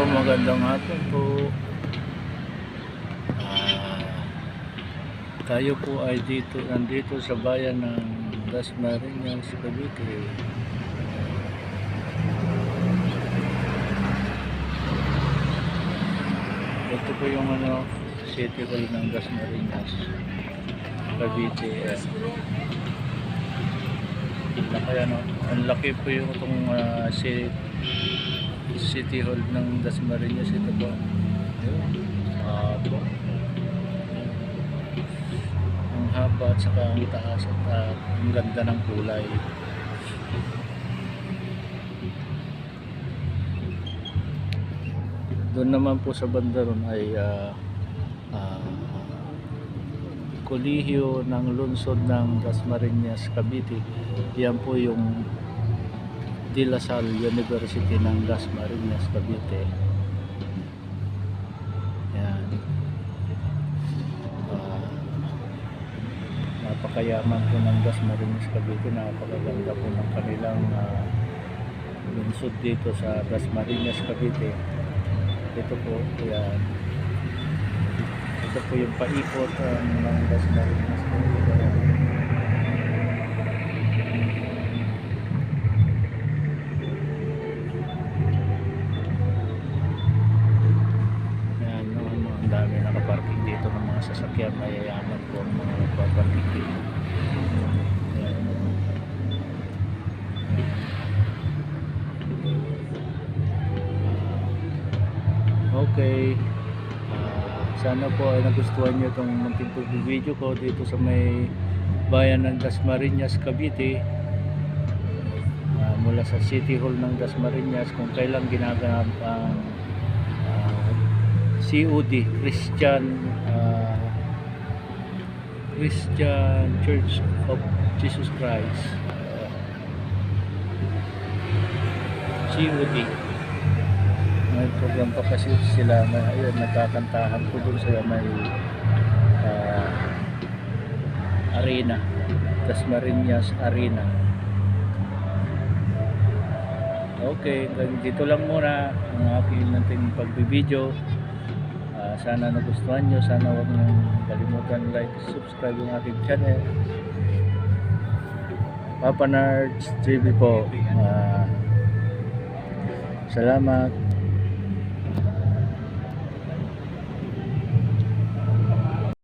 magandang hapon po. Tayo po ay nandito sa bayan ng Dasmariñas, Cavite. Ito po yung City Hall ng Dasmariñas, Cavite. Ang laki po yung itong City Hall ng Dasmariñas. Ito po. Ang haba at saka ang taas at ang ganda ng kulay. Doon naman po sa banda ron ay kolehiyo ng lungsod ng Dasmariñas, Cavite. Yan po yung De La Salle University ng Dasmariñas, Cavite. Yan. Napakayaman po ng Dasmariñas, Cavite. Napakaganda po ng kanilang lungsod dito sa Dasmariñas, Cavite. Ito po, yan. Ito po yung paikot ng Dasmariñas, Cavite. Yan, ang dami nakaparking dito ng mga sasakyan. Mayayaman po ang mga nagpaparking dito. Yan. Okay. Sana po ay nagustuhan nyo itong munting video ko dito sa may bayan ng Dasmariñas, Cavite. Mula sa City Hall ng Dasmariñas, kung kailan ginaganap ang COD, Christian Church of Jesus Christ, COD. May program pa kasi sila, ayun, nagkakantahan ko dun sa may arena, Dasmariñas Arena. Okay, dito lang muna ang aking nating pagbibideo. Sana nagustuhan nyo, sana huwag nyo kalimutan like, subscribe yung aking channel, Papa Nards TV po. Salamat.